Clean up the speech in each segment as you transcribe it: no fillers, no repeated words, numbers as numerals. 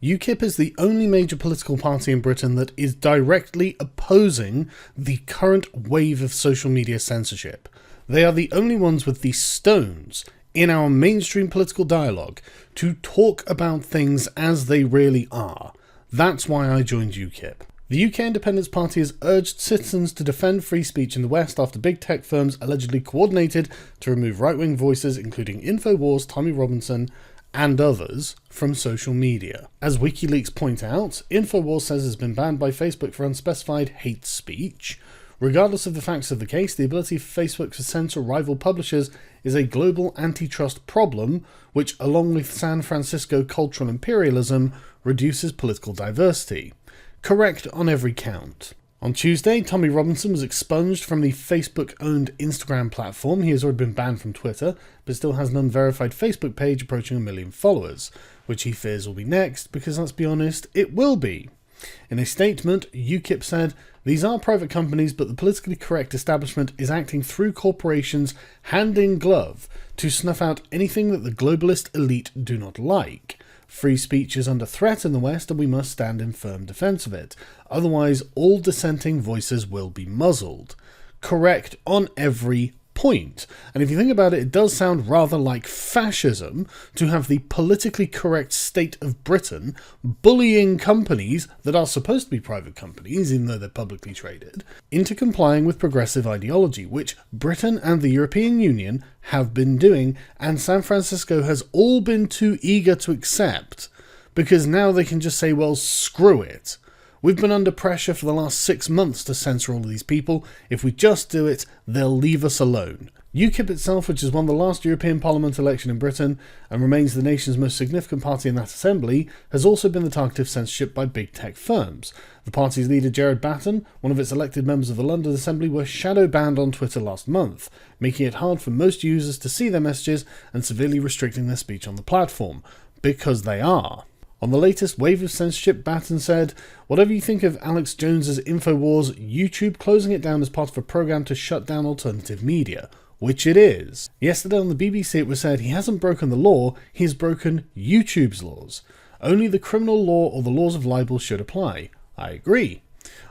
UKIP is the only major political party in Britain that is directly opposing the current wave of social media censorship. They are the only ones with the stones in our mainstream political dialogue to talk about things as they really are. That's why I joined UKIP. The UK Independence Party has urged citizens to defend free speech in the West after big tech firms allegedly coordinated to remove right-wing voices, including InfoWars, Tommy Robinson, and others, from social media. As WikiLeaks point out, InfoWars says it's been banned by Facebook for unspecified hate speech. Regardless of the facts of the case, the ability for Facebook to censor rival publishers is a global antitrust problem, which, along with San Francisco cultural imperialism, reduces political diversity. Correct on every count. On Tuesday, Tommy Robinson was expunged from the Facebook-owned Instagram platform. He has already been banned from Twitter, but still has an unverified Facebook page approaching 1 million followers, which he fears will be next, because let's be honest, it will be. In a statement, UKIP said, "These are private companies, but the politically correct establishment is acting through corporations hand in glove to snuff out anything that the globalist elite do not like. Free speech is under threat in the West and we must stand in firm defence of it. Otherwise, all dissenting voices will be muzzled." Correct on every point. And if you think about it, it does sound rather like fascism to have the politically correct state of Britain bullying companies that are supposed to be private companies, even though they're publicly traded, into complying with progressive ideology, which Britain and the European Union have been doing, and San Francisco has all been too eager to accept, because now they can just say, well, screw it. We've been under pressure for the last 6 months to censor all of these people. If we just do it, they'll leave us alone. UKIP itself, which has won the last European Parliament election in Britain and remains the nation's most significant party in that assembly, has also been the target of censorship by big tech firms. The party's leader, Batson, one of its elected members of the London Assembly, were shadow banned on Twitter last month, making it hard for most users to see their messages and severely restricting their speech on the platform. Because they are. On the latest wave of censorship, Batson said, "Whatever you think of Alex Jones's InfoWars, YouTube closing it down as part of a program to shut down alternative media," which it is. Yesterday on the BBC it was said he hasn't broken the law, he has broken YouTube's laws. Only the criminal law or the laws of libel should apply. I agree.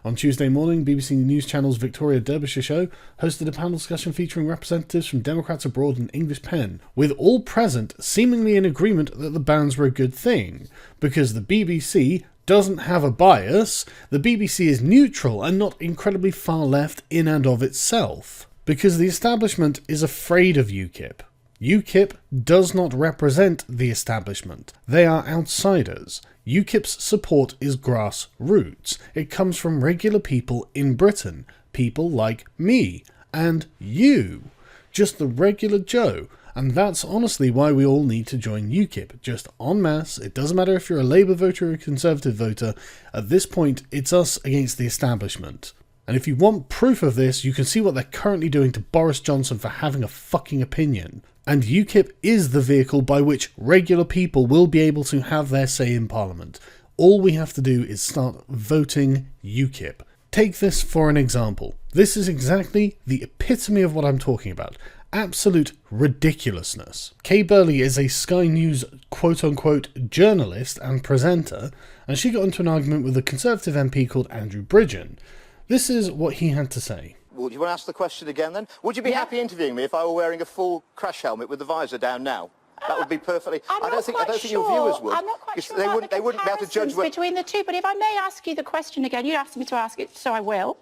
On Tuesday morning, BBC News Channel's Victoria Derbyshire show hosted a panel discussion featuring representatives from Democrats abroad and English Pen, with all present seemingly in agreement that the bans were a good thing, because the BBC doesn't have a bias, the BBC is neutral and not incredibly far left in and of itself, because the establishment is afraid of UKIP. UKIP does not represent the establishment. They are outsiders. UKIP's support is grassroots. It comes from regular people in Britain. People like me and you. Just the regular Joe. And that's honestly why we all need to join UKIP. Just en masse. It doesn't matter if you're a Labour voter or a Conservative voter. At this point, it's us against the establishment. And if you want proof of this, you can see what they're currently doing to Boris Johnson for having a fucking opinion. And UKIP is the vehicle by which regular people will be able to have their say in Parliament. All we have to do is start voting UKIP. Take this for an example. This is exactly the epitome of what I'm talking about. Absolute ridiculousness. Kay Burleigh is a Sky News quote-unquote journalist and presenter, and she got into an argument with a Conservative MP called Andrew Bridgen. This is what he had to say. Well, do you want to ask the question again then? Would you be happy interviewing me if I were wearing a full crash helmet with the visor down now? That would be perfectly... I don't think your viewers would. I'm not quite sure they wouldn't be able to judge between the two, but if I may ask you the question again, you asked me to ask it, so I will.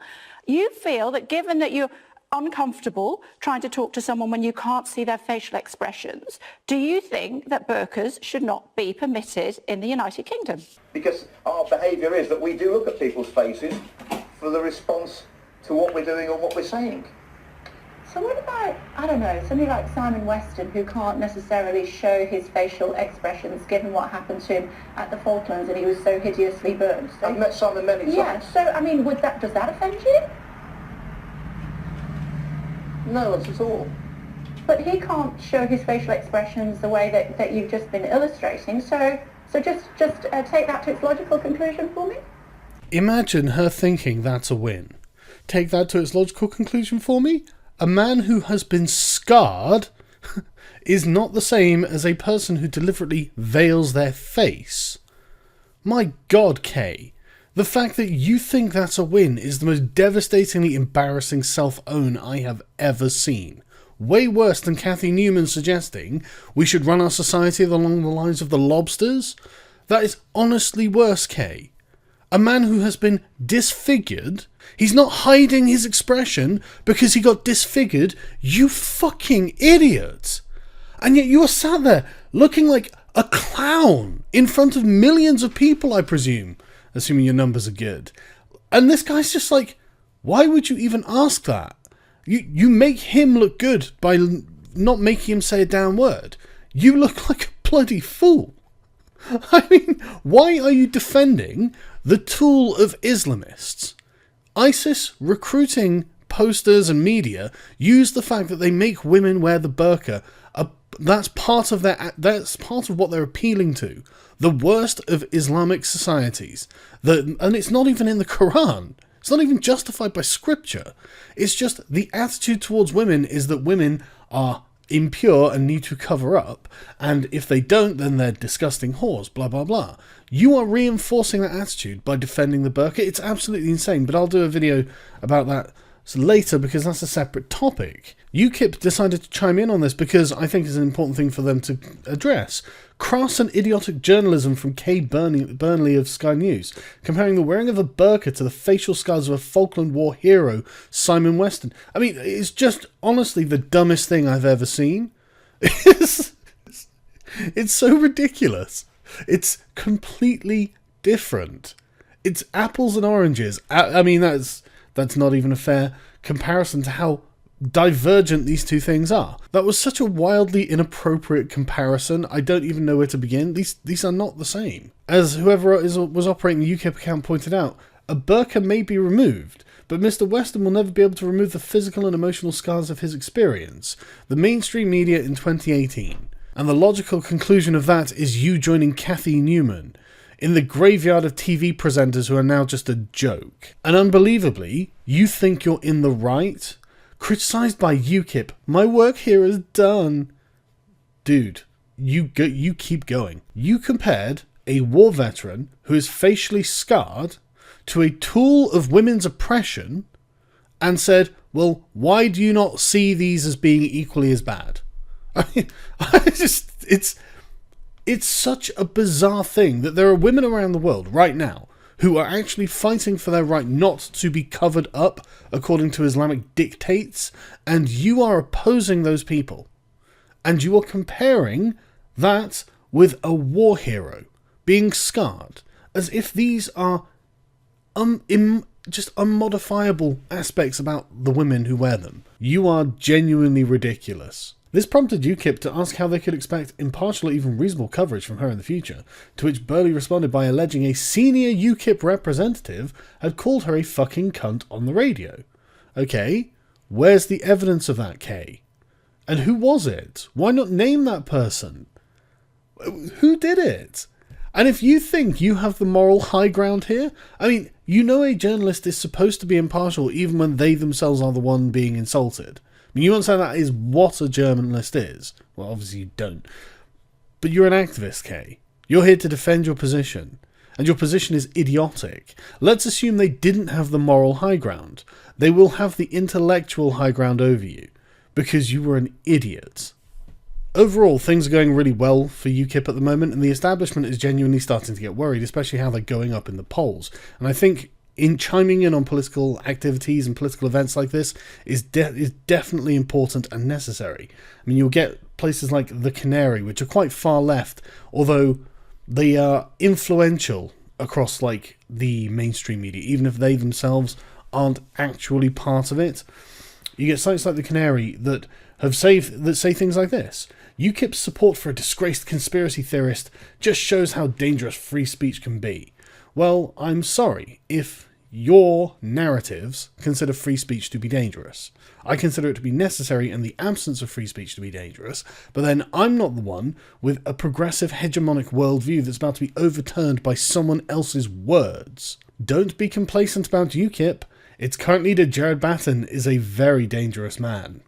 You feel that given that you're uncomfortable trying to talk to someone when you can't see their facial expressions, do you think that burqas should not be permitted in the United Kingdom? Because our behaviour is that we do look at people's faces for the response to what we're doing or what we're saying. So what about, I don't know, somebody like Simon Weston, who can't necessarily show his facial expressions given what happened to him at the Falklands and he was so hideously burned? So, I've met Simon many times. Yeah, so I mean, does that offend you? No, not at all. But he can't show his facial expressions the way that you've just been illustrating, so just take that to its logical conclusion for me. Imagine her thinking that's a win. Take that to its logical conclusion for me. A man who has been scarred is not the same as a person who deliberately veils their face. My God, Kay. The fact that you think that's a win is the most devastatingly embarrassing self-own I have ever seen. Way worse than Cathy Newman suggesting we should run our society along the lines of the lobsters. That is honestly worse, Kay. A man who has been disfigured, he's not hiding his expression because he got disfigured, you fucking idiot. And yet you are sat there looking like a clown in front of millions of people, I presume, assuming your numbers are good. And this guy's just like, why would you even ask that? You make him look good by not making him say a damn word. You look like a bloody fool. I mean, why are you defending the tool of Islamists? ISIS recruiting posters and media use the fact that they make women wear the burqa. That's part of what they're appealing to. The worst of Islamic societies. And it's not even in the Quran. It's not even justified by scripture. It's just the attitude towards women is that women are impure and need to cover up, and if they don't, then they're disgusting whores, blah blah blah. You are reinforcing that attitude by defending the burqa. It's absolutely insane, but I'll do a video about that later because that's a separate topic. UKIP decided to chime in on this because I think it's an important thing for them to address. Crass and idiotic journalism from Burnley of Sky News, comparing the wearing of a burqa to the facial scars of a Falkland War hero, Simon Weston. I mean, it's just honestly the dumbest thing I've ever seen. It's so ridiculous. It's completely different. It's apples and oranges. I mean, that's not even a fair comparison to how divergent these two things are. That was such a wildly inappropriate comparison. I don't even know where to begin. These are not the same. As whoever was operating the UKIP account pointed out, a burqa may be removed, but Mr. Weston will never be able to remove the physical and emotional scars of his experience. The mainstream media in 2018. And the logical conclusion of that is you joining Cathy Newman in the graveyard of TV presenters who are now just a joke. And unbelievably, you think you're in the right? Criticised by UKIP, my work here is done. Dude, you keep going. You compared a war veteran who is facially scarred to a tool of women's oppression and said, well, why do you not see these as being equally as bad? I mean, it's such a bizarre thing that there are women around the world right now who are actually fighting for their right not to be covered up according to Islamic dictates, and you are opposing those people. And you are comparing that with a war hero being scarred, as if these are just unmodifiable aspects about the women who wear them. You are genuinely ridiculous. This prompted UKIP to ask how they could expect impartial or even reasonable coverage from her in the future, to which Burleigh responded by alleging a senior UKIP representative had called her a fucking cunt on the radio. Okay, where's the evidence of that, Kay? And who was it? Why not name that person? Who did it? And if you think you have the moral high ground here, I mean, you know a journalist is supposed to be impartial even when they themselves are the one being insulted. I mean, you won't say that is what a journalist is. Well, obviously you don't. But you're an activist, Kay. You're here to defend your position. And your position is idiotic. Let's assume they didn't have the moral high ground. They will have the intellectual high ground over you. Because you were an idiot. Overall, things are going really well for UKIP at the moment, and the establishment is genuinely starting to get worried, especially how they're going up in the polls. And I think in chiming in on political activities and political events like this is definitely important and necessary. I mean, you'll get places like the Canary, which are quite far left, although they are influential across like the mainstream media, even if they themselves aren't actually part of it. You get sites like the Canary that say things like this. UKIP's support for a disgraced conspiracy theorist just shows how dangerous free speech can be. Well, I'm sorry if your narratives consider free speech to be dangerous. I consider it to be necessary and the absence of free speech to be dangerous, but then I'm not the one with a progressive hegemonic worldview that's about to be overturned by someone else's words. Don't be complacent about UKIP. Its current leader, Jared Batson, is a very dangerous man.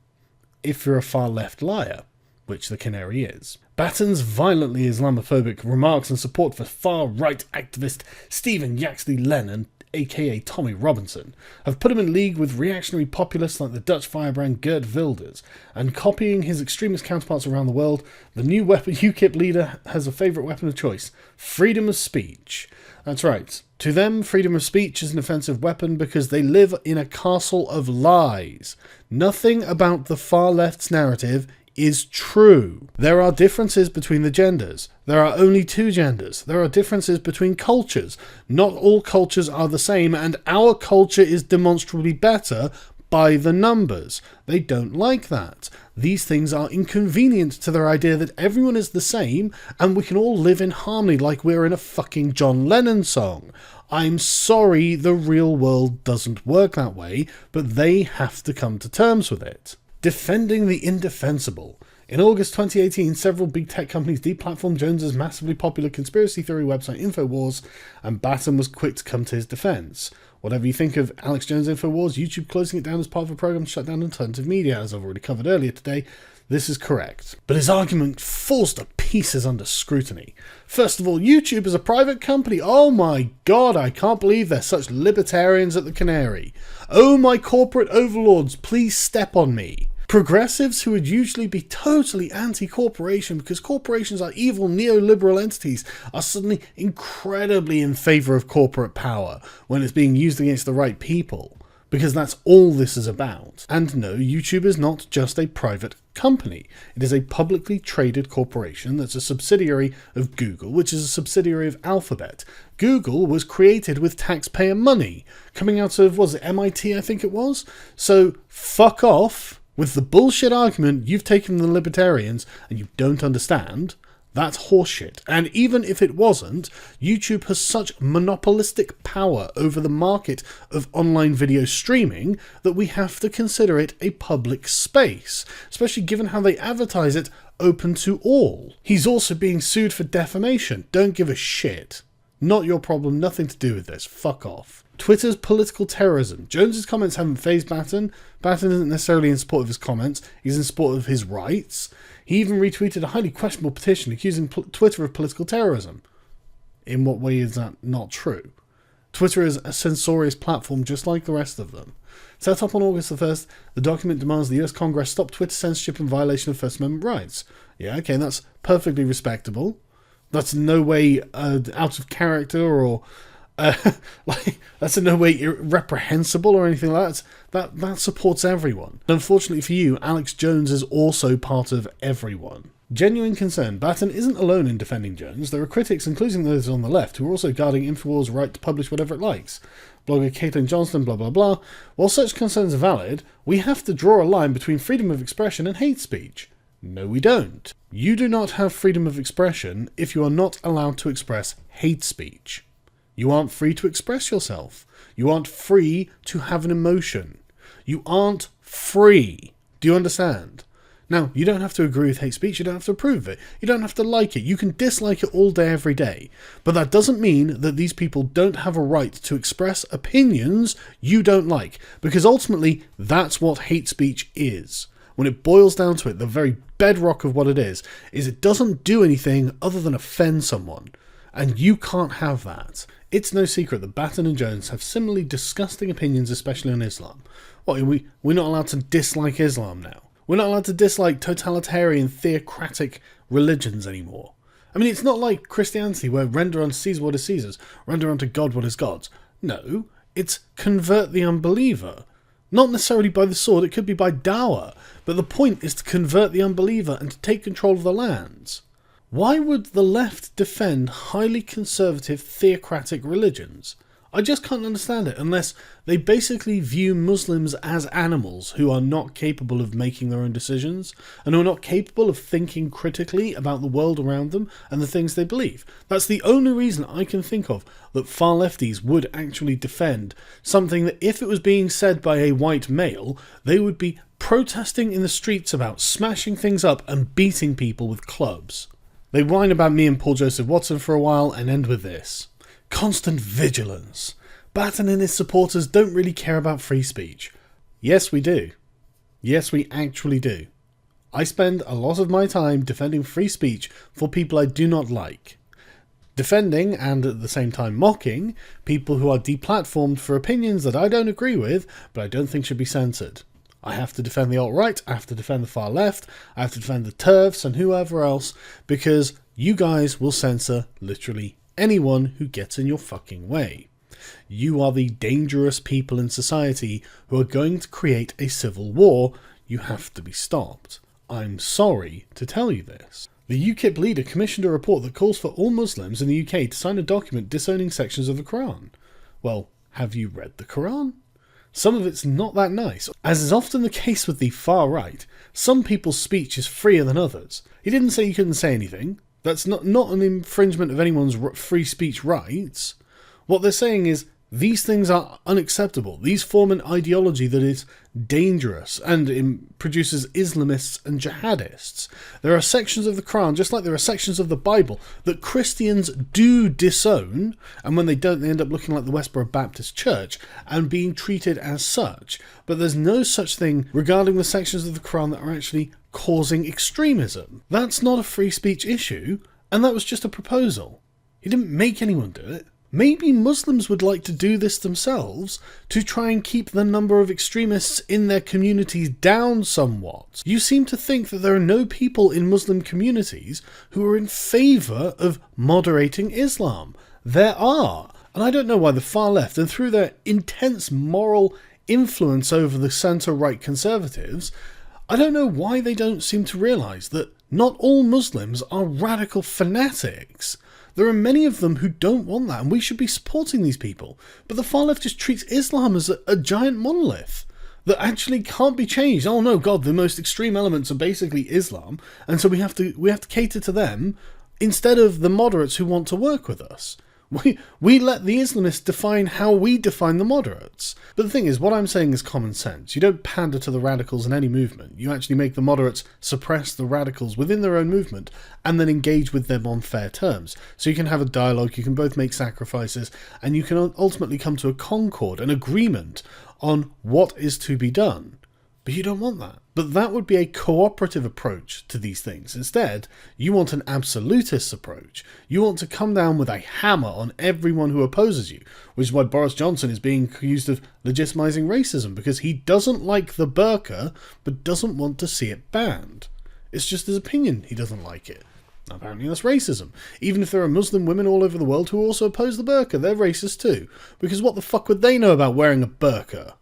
If you're a far-left liar, which the Canary is. Batten's violently Islamophobic remarks and support for far-right activist Stephen Yaxley Lennon, aka Tommy Robinson, have put him in league with reactionary populists like the Dutch firebrand Geert Wilders, and copying his extremist counterparts around the world, the new UKIP leader has a favourite weapon of choice: freedom of speech. That's right. To them, freedom of speech is an offensive weapon because they live in a castle of lies. Nothing about the far left's narrative is true. There are differences between the genders. There are only 2 genders. There are differences between cultures. Not all cultures are the same, and our culture is demonstrably better by the numbers. They don't like that. These things are inconvenient to their idea that everyone is the same and we can all live in harmony like we're in a fucking John Lennon song. I'm sorry, the real world doesn't work that way, but they have to come to terms with it. Defending the indefensible. In August 2018, several big tech companies deplatformed Jones's massively popular conspiracy theory website InfoWars, and Batson was quick to come to his defence. Whatever you think of Alex Jones' InfoWars, YouTube closing it down as part of a program to shut down alternative media, as I've already covered earlier today, this is correct. But his argument falls to pieces under scrutiny. First of all, YouTube is a private company. Oh my god, I can't believe they're such libertarians at the Canary. Oh my corporate overlords, please step on me. Progressives who would usually be totally anti-corporation because corporations are evil neoliberal entities are suddenly incredibly in favour of corporate power when it's being used against the right people, because that's all this is about. And no, YouTube is not just a private company. It is a publicly traded corporation that's a subsidiary of Google, which is a subsidiary of Alphabet. Google was created with taxpayer money coming out of, was it MIT, I think it was? So fuck off. With the bullshit argument you've taken the libertarians and you don't understand, that's horseshit. And even if it wasn't, YouTube has such monopolistic power over the market of online video streaming that we have to consider it a public space, especially given how they advertise it open to all. He's also being sued for defamation. Don't give a shit. Not your problem, nothing to do with this. Fuck off. Twitter's political terrorism. Jones's comments haven't fazed Batson. Batson isn't necessarily in support of his comments. He's in support of his rights. He even retweeted a highly questionable petition accusing Twitter of political terrorism. In what way is that not true? Twitter is a censorious platform just like the rest of them. Set up on August the 1st, the document demands the US Congress stop Twitter censorship in violation of First Amendment rights. Yeah, okay, that's perfectly respectable. That's in no way out of character or that's in no way reprehensible or anything like that. That supports everyone. Unfortunately for you, Alex Jones is also part of everyone. Genuine concern. Batson isn't alone in defending Jones. There are critics, including those on the left, who are also guarding InfoWars' right to publish whatever it likes. Blogger Caitlin Johnston, blah blah blah. While such concerns are valid, we have to draw a line between freedom of expression and hate speech. No, we don't. You do not have freedom of expression if you are not allowed to express hate speech. You aren't free to express yourself. You aren't free to have an emotion. You aren't free. Do you understand? Now, you don't have to agree with hate speech. You don't have to approve of it. You don't have to like it. You can dislike it all day, every day. But that doesn't mean that these people don't have a right to express opinions you don't like. Because ultimately, that's what hate speech is. When it boils down to it, the very bedrock of what it is it doesn't do anything other than offend someone. And you can't have that. It's no secret that Batson and Jones have similarly disgusting opinions, especially on Islam. What, we're not allowed to dislike Islam now? We're not allowed to dislike totalitarian, theocratic religions anymore. I mean, it's not like Christianity, where render unto Caesar what is Caesar's, render unto God what is God's. No, it's convert the unbeliever. Not necessarily by the sword, it could be by dawah, but the point is to convert the unbeliever and to take control of the lands. Why would the left defend highly conservative theocratic religions? I just can't understand it unless they basically view Muslims as animals who are not capable of making their own decisions and who are not capable of thinking critically about the world around them and the things they believe. That's the only reason I can think of that far lefties would actually defend something that if it was being said by a white male, they would be protesting in the streets about, smashing things up and beating people with clubs. They whine about me and Paul Joseph Watson for a while and end with this. Constant vigilance. Batson and his supporters don't really care about free speech. Yes, we do. Yes, we actually do. I spend a lot of my time defending free speech for people I do not like. Defending, and at the same time mocking, people who are deplatformed for opinions that I don't agree with, but I don't think should be censored. I have to defend the alt-right, I have to defend the far left, I have to defend the TERFs and whoever else, because you guys will censor literally anyone who gets in your fucking way. You are the dangerous people in society who are going to create a civil war. You have to be stopped. I'm sorry to tell you this. The UKIP leader commissioned a report that calls for all Muslims in the UK to sign a document disowning sections of the Quran. Well, have you read the Quran? Some of it's not that nice. As is often the case with the far right, some people's speech is freer than others. He didn't say you couldn't say anything. That's not an infringement of anyone's free speech rights. What they're saying is, these things are unacceptable. These form an ideology that is dangerous and produces Islamists and jihadists. There are sections of the Quran, just like there are sections of the Bible, that Christians do disown, and when they don't, they end up looking like the Westboro Baptist Church and being treated as such. But there's no such thing regarding the sections of the Quran that are actually causing extremism. That's not a free speech issue, and that was just a proposal. He didn't make anyone do it. Maybe Muslims would like to do this themselves to try and keep the number of extremists in their communities down somewhat. You seem to think that there are no people in Muslim communities who are in favour of moderating Islam. There are. And I don't know why the far left, and through their intense moral influence over the centre-right conservatives, I don't know why they don't seem to realise that not all Muslims are radical fanatics. There are many of them who don't want that, and we should be supporting these people. But the far left just treats Islam as a giant monolith that actually can't be changed. Oh no, God, the most extreme elements are basically Islam, and so we have to cater to them instead of the moderates who want to work with us. We let the Islamists define how we define the moderates. But the thing is, what I'm saying is common sense. You don't pander to the radicals in any movement. You actually make the moderates suppress the radicals within their own movement and then engage with them on fair terms. So you can have a dialogue, you can both make sacrifices, and you can ultimately come to a concord, an agreement on what is to be done. But you don't want that. But that would be a cooperative approach to these things. Instead, you want an absolutist approach. You want to come down with a hammer on everyone who opposes you, which is why Boris Johnson is being accused of legitimising racism, because he doesn't like the burqa, but doesn't want to see it banned. It's just his opinion he doesn't like it. Apparently that's racism. Even if there are Muslim women all over the world who also oppose the burqa, they're racist too. Because what the fuck would they know about wearing a burqa?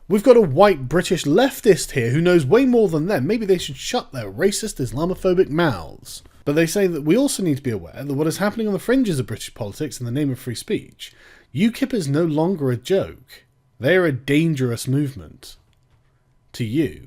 We've got a white British leftist here who knows way more than them. Maybe they should shut their racist Islamophobic mouths. But they say that we also need to be aware that what is happening on the fringes of British politics in the name of free speech, UKIP is no longer a joke. They are a dangerous movement. To you,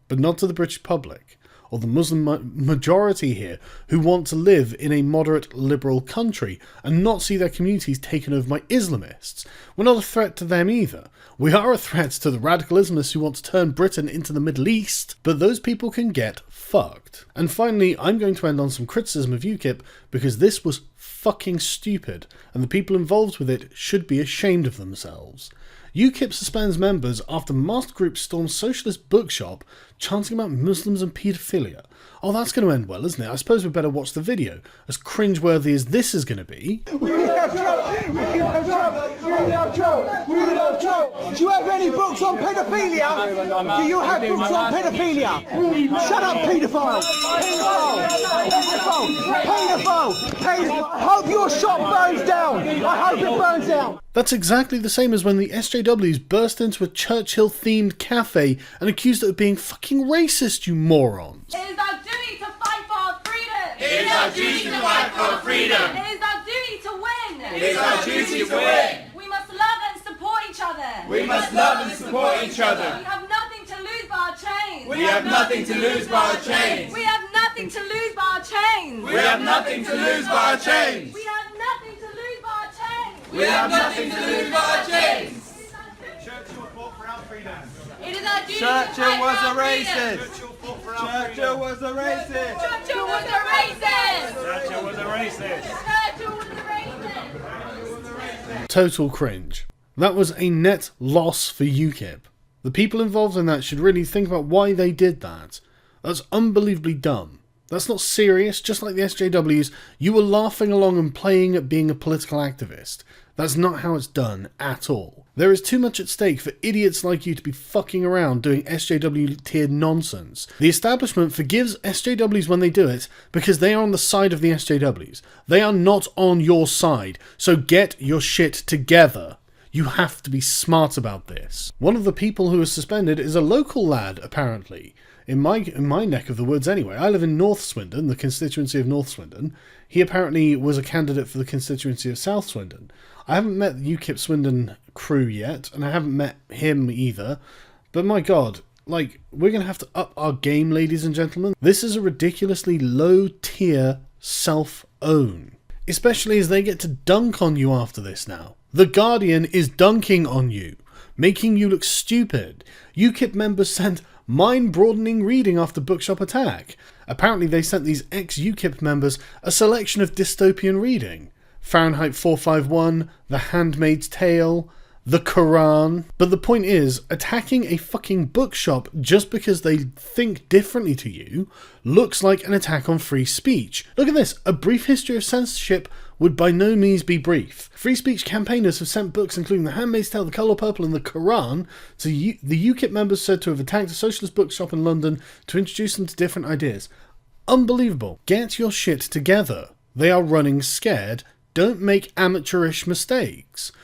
but not to the British public, or the Muslim majority here who want to live in a moderate liberal country and not see their communities taken over by Islamists. We're not a threat to them either. We are a threat to the radical Islamists who want to turn Britain into the Middle East, but those people can get fucked. And finally, I'm going to end on some criticism of UKIP because this was fucking stupid, and the people involved with it should be ashamed of themselves. UKIP suspends members after masked group storms socialist bookshop chanting about Muslims and paedophilia. Oh, that's going to end well, isn't it? I suppose we better watch the video, as cringeworthy as this is going to be. We love Joe! We love Joe! We love Joe! We love Joe! Do you have any books on paedophilia? Do you have books on paedophilia? Shut up, paedophile! Paedophile! Paedophile! Paedophile! I hope your shop burns down! I hope it burns down! That's exactly the same as when the SJWs burst into a Churchill-themed cafe and accused it of being fucking racist, you morons. It is our duty to fight for our freedom. It is our duty to fight for our freedom. It is our duty to win. It is our duty to win. We must love and support each other. We must love and support each other. We have nothing to lose but our chains. We have nothing to lose but our chains. We have nothing to lose but our chains. We have nothing to lose but our chains. We have nothing to lose but our chains. We have nothing to lose but our chains. Churchill fought for our freedom. It is our duty Churchill to was fight a for our racist. freedom. Churchill fought for our Churchill was a racist. Churchill was a racist. Churchill was a racist. Churchill was a racist. Total cringe. That was a net loss for UKIP. The people involved in that should really think about why they did that. That's unbelievably dumb. That's not serious. Just like the SJWs, you were laughing along and playing at being a political activist. That's not how it's done at all. There is too much at stake for idiots like you to be fucking around doing SJW-tiered nonsense. The establishment forgives SJWs when they do it because they are on the side of the SJWs. They are not on your side, so get your shit together. You have to be smart about this. One of the people who was suspended is a local lad, apparently. In my neck of the woods anyway. I live in North Swindon, the constituency of North Swindon. He apparently was a candidate for the constituency of South Swindon. I haven't met the UKIP Swindon Crew yet, and I haven't met him either. But my god, like, we're going to have to up our game, ladies and gentlemen. This is a ridiculously low-tier self-own. Especially as they get to dunk on you after this now. The Guardian is dunking on you, making you look stupid. UKIP members sent mind-broadening reading after bookshop attack. Apparently they sent these ex-UKIP members a selection of dystopian reading. Fahrenheit 451, The Handmaid's Tale, the Quran. But the point is, attacking a fucking bookshop just because they think differently to you looks like an attack on free speech. Look at this. A brief history of censorship would by no means be brief. Free speech campaigners have sent books including The Handmaid's Tale, The Colour Purple and the Quran to the UKIP members said to have attacked a socialist bookshop in London to introduce them to different ideas. Unbelievable. Get your shit together. They are running scared. Don't make amateurish mistakes.